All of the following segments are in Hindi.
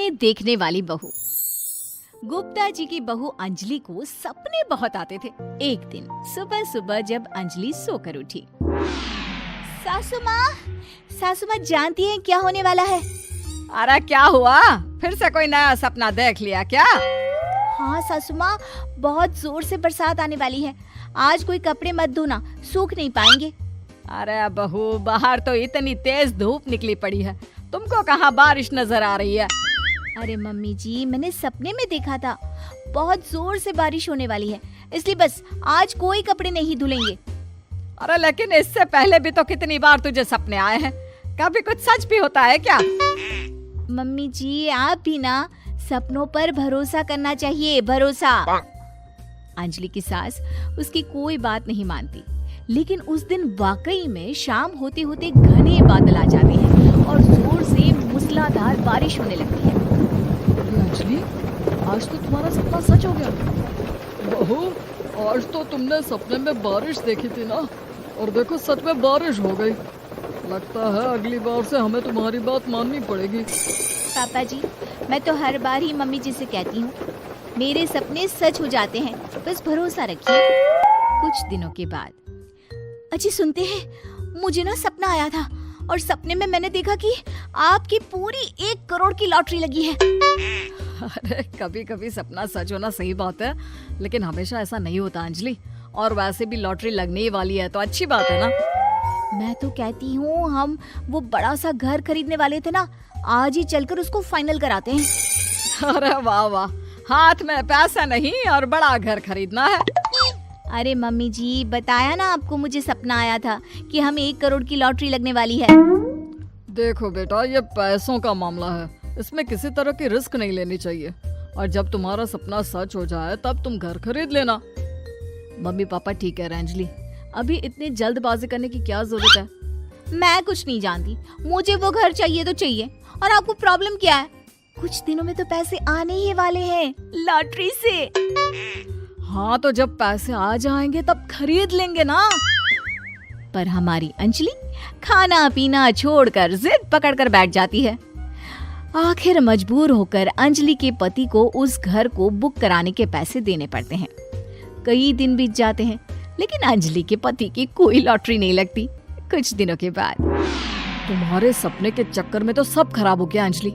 सपने देखने वाली बहू। गुप्ता जी की बहू अंजलि को सपने बहुत आते थे। एक दिन सुबह सुबह जब अंजलि सोकर उठी, सासू माँ जानती हैं क्या होने वाला है? अरे क्या हुआ, फिर से कोई नया सपना देख लिया क्या? हाँ सासू माँ, बहुत जोर से बरसात आने वाली है। आज कोई कपड़े मत धोना, सूख नहीं पाएंगे। अरे बहू, बाहर तो इतनी तेज धूप निकली पड़ी है, तुमको कहाँ बारिश नजर आ रही है? अरे मम्मी जी, मैंने सपने में देखा था बहुत जोर से बारिश होने वाली है, इसलिए बस आज कोई कपड़े नहीं धुलेंगे। अरे लेकिन इससे पहले भी तो कितनी बार तुझे सपने आए हैं, कभी कुछ सच भी होता है क्या? मम्मी जी, आप भी ना सपनों पर भरोसा करना चाहिए, भरोसा। अंजलि की सास उसकी कोई बात नहीं मानती, लेकिन उस दिन वाकई में शाम होते होते घने बादल आ जाते हैं और जोर से मूसलाधार बारिश होने लगती है। अंजलि, आज तो तुम्हारा सपना सच हो गया। बहू, आज तो तुमने सपने में बारिश देखी थी ना, और देखो सच में बारिश हो गई। लगता है अगली बार से हमें तुम्हारी बात माननी पड़ेगी। पापा जी, मैं तो हर बार ही मम्मी जी से कहती हूँ, मेरे सपने सच हो जाते हैं, बस भरोसा रखिए। कुछ दिनों के बाद, अजी सुनते हैं, मुझे ना सपना आया था और सपने में मैंने देखा कि आपकी पूरी 1 करोड़ की लॉटरी लगी है। अरे कभी कभी सपना सच होना सही बात है, लेकिन हमेशा ऐसा नहीं होता अंजलि। और वैसे भी लॉटरी लगने ही वाली है तो अच्छी बात है ना। मैं तो कहती हूँ, हम वो बड़ा सा घर खरीदने वाले थे ना, आज ही चलकर उसको फाइनल कराते हैं। अरे वाह वाह, हाथ में पैसा नहीं और बड़ा घर खरीदना है। अरे मम्मी जी, बताया ना आपको, मुझे सपना आया था कि हमें 1 करोड़ की लॉटरी लगने वाली है। देखो बेटा, ये पैसों का मामला है, इसमें किसी तरह की रिस्क नहीं लेनी चाहिए। और जब तुम्हारा सपना सच हो जाए तब तुम घर खरीद लेना। मम्मी पापा ठीक है अंजलि, अभी इतनी जल्दबाजी करने की क्या जरूरत है? मैं कुछ नहीं जानती, मुझे वो घर चाहिए तो चाहिए। और आपको प्रॉब्लम क्या है? कुछ दिनों में तो पैसे आने ही वाले हैं लॉटरी से। हाँ तो जब पैसे आ जाएंगे तब खरीद लेंगे ना। पर हमारी अंजलि खाना पीना छोड़कर जिद पकड़कर बैठ जाती है। आखिर मजबूर होकर अंजलि के पति को उस घर को बुक कराने के पैसे देने पड़ते हैं। कई दिन बीत जाते हैं, लेकिन अंजलि के पति की कोई लॉटरी नहीं लगती। कुछ दिनों के बाद, तुम्हारे सपने के चक्कर में तो सब खराब हो गया अंजलि।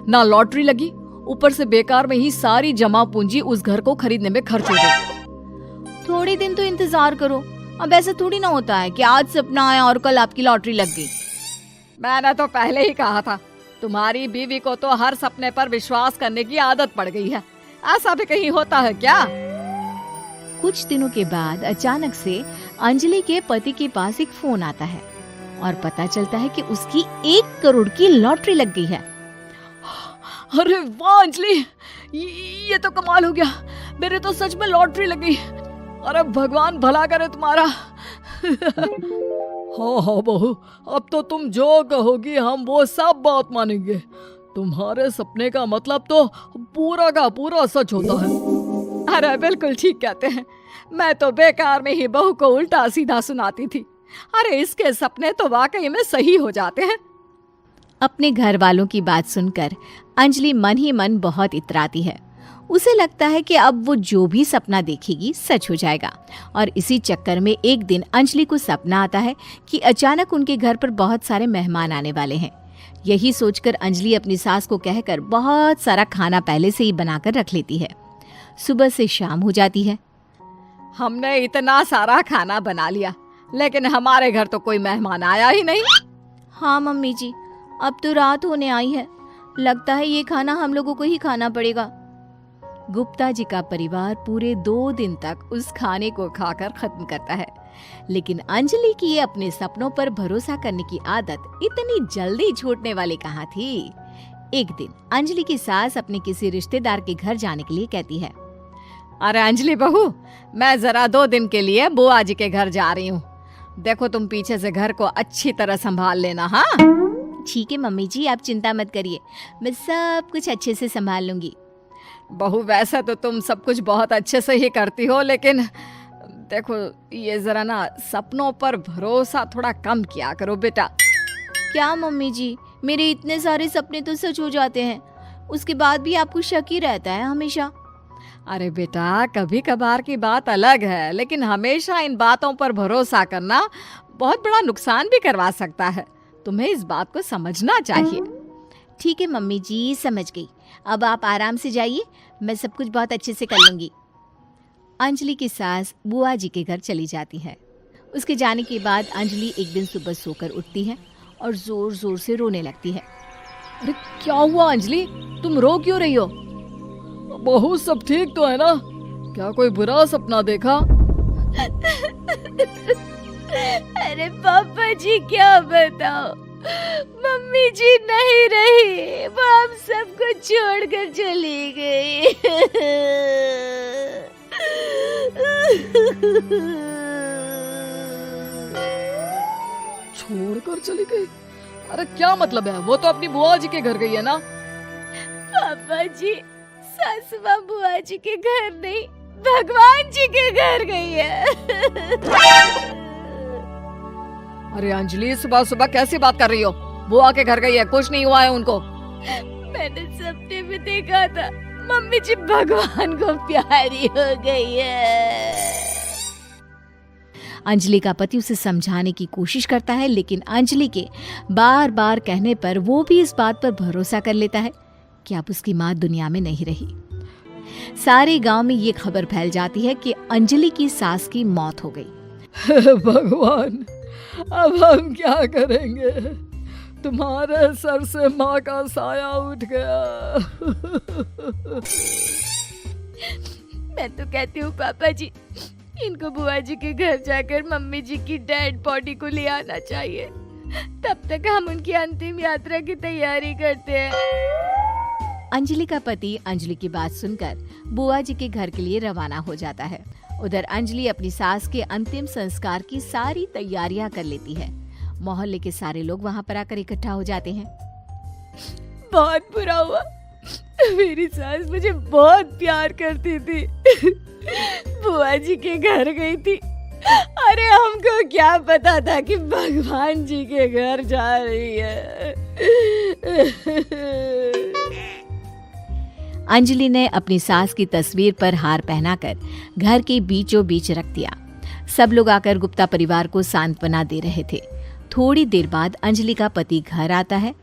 ना लॉटरी लगी, ऊपर से बेकार में ही सारी जमा पूंजी उस घर को खरीदने में खर्च हो गई। थोड़े दिन तो इंतजार करो, अब ऐसा थोड़ी ना होता है कि आज सपना आया और कल आपकी लॉटरी लग गई। मैंने तो पहले ही कहा था, तुम्हारी बीवी को तो हर सपने पर विश्वास करने की आदत पड़ गई है। ऐसा भी कहीं होता है क्या? कुछ दिनों के बाद अचानक से अंजलि के पति के पास एक फोन आता है और पता चलता है कि उसकी 1 करोड़ की लॉटरी लग गई है। अरे वाह अंजलि, ये तो कमाल हो गया, मेरे तो सच में लॉटरी लगी। अरे भगवान भला करे तुम्हारा। हाँ बहू, अब तो तुम जो कहोगी हम वो सब बात मानेंगे। तुम्हारे सपने का मतलब तो पूरा का पूरा सच होता है। अरे बिल्कुल ठीक कहते हैं, मैं तो बेकार में ही बहू को उल्टा सीधा सुनाती थी। अरे इसके सपने तो वाकई में सही हो जाते हैं। अपने घर वालों की बात सुनकर अंजलि मन ही मन बहुत इतराती है। उसे लगता है कि अब वो जो भी सपना देखेगी सच हो जाएगा। और इसी चक्कर में एक दिन अंजलि को सपना आता है कि अचानक उनके घर पर बहुत सारे मेहमान आने वाले हैं। यही सोचकर अंजलि अपनी सास को कहकर बहुत सारा खाना पहले से ही बनाकर रख लेती है। सुबह से शाम हो जाती है। हमने इतना सारा खाना बना लिया, लेकिन हमारे घर तो कोई मेहमान आया ही नहीं। हाँ मम्मी जी, अब तो रात होने आई है, लगता है ये खाना हम लोगों को ही खाना पड़ेगा। गुप्ता जी का परिवार पूरे 2 दिन तक उस खाने को खाकर खत्म करता है, लेकिन अंजलि की अपने सपनों पर भरोसा करने की आदत इतनी जल्दी छूटने वाली कहाँ थी। एक दिन अंजलि की सास अपने किसी रिश्तेदार के घर जाने के लिए कहती है, अरे अंजलि बहू, मैं जरा 2 दिन के लिए बुआ जी के घर जा रही हूँ। देखो तुम पीछे से घर को अच्छी तरह संभाल लेना। हाँ ठीक है मम्मी जी, आप चिंता मत करिए, मैं सब कुछ अच्छे से संभाल लूंगी। बहू, वैसे तो तुम सब कुछ बहुत अच्छे से ही करती हो, लेकिन देखो ये जरा ना सपनों पर भरोसा थोड़ा कम किया करो बेटा। क्या मम्मी जी, मेरे इतने सारे सपने तो सच हो जाते हैं, उसके बाद भी आपको शक ही रहता है हमेशा। अरे बेटा, कभी कभार की बात अलग है, लेकिन हमेशा इन बातों पर भरोसा करना बहुत बड़ा नुकसान भी करवा सकता है। तुम्हें इस बात को समझना चाहिए। ठीक है मम्मी जी, समझ गई। अब आप आराम से जाइए, मैं सब कुछ बहुत अच्छे से कर लूँगी। अंजलि की सास बुआ जी के घर चली जाती है। उसके जाने के बाद अंजलि एक दिन सुबह सोकर उठती है और जोर जोर से रोने लगती है। अरे क्या हुआ अंजलि, तुम रो क्यों रही हो? बहू सब ठीक तो है ना? क्या कोई बुरा सपना देखा? अरे पापा जी क्या बताओ, मम्मी जी नहीं रही, वो हम सबको छोड़कर चली गई। छोड़कर चली गई? अरे क्या मतलब है? वो तो अपनी बुआ जी के घर गई है ना? पापा जी, सासू माँ बुआ जी के घर नहीं, भगवान जी के घर गई है। अरे अंजलि, सुबह सुबह कैसी बात कर रही हो? बुआ के घर गई है, कुछ नहीं हुआ है उनको। मैंने सपने में देखा था, मम्मी जी भगवान को प्यारी हो गई है। अंजलि का पति उसे समझाने की कोशिश करता है, लेकिन अंजलि के बार बार कहने पर वो भी इस बात पर भरोसा कर लेता है कि अब उसकी माँ दुनिया में नहीं रही। सारे गांव में ये खबर फैल जाती है कि अंजलि की सास की मौत हो गई। भगवान, अब हम क्या करेंगे? तुम्हारे सर से माँ का साया उठ गया। मैं तो कहती हूँ पापा जी, इनको बुआ जी के घर जाकर मम्मी जी की डेड बॉडी को ले आना चाहिए, तब तक हम उनकी अंतिम यात्रा की तैयारी करते हैं। अंजलि का पति अंजलि की बात सुनकर बुआ जी के घर के लिए रवाना हो जाता है। उधर अंजलि अपनी सास के अंतिम संस्कार की सारी तैयारियां कर लेती है। मोहल्ले के सारे लोग वहां पर आकर इकट्ठा हो जाते हैं। बहुत बुरा हुआ, मेरी सास मुझे बहुत प्यार करती थी, बुआ जी के घर गई थी। अरे हमको क्या पता था कि भगवान जी के घर जा रही है। अंजलि ने अपनी सास की तस्वीर पर हार पहनाकर घर के बीचों बीच रख दिया। सब लोग आकर गुप्ता परिवार को सांत्वना दे रहे थे। थोड़ी देर बाद अंजलि का पति घर आता है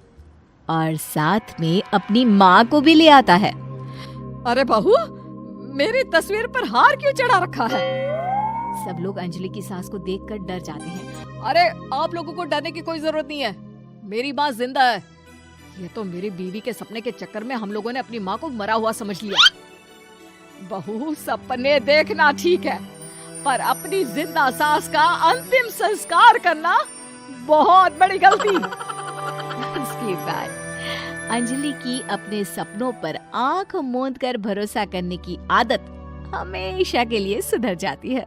और साथ में अपनी माँ को भी ले आता है। अरे बहू, मेरी तस्वीर पर हार क्यों चढ़ा रखा है? सब लोग अंजलि की सास को देखकर डर जाते हैं। अरे आप लोगों को डरने की कोई जरूरत नहीं है, मेरी माँ जिंदा है। ये तो मेरी बीवी के सपने के चक्कर में हम लोगों ने अपनी माँ को मरा हुआ समझ लिया। बहू, सपने देखना ठीक है, पर अपनी जिंदा सास का अंतिम संस्कार करना बहुत बड़ी गलती। उसके बाद अंजलि की अपने सपनों पर आंख मूंद कर भरोसा करने की आदत हमेशा के लिए सुधर जाती है।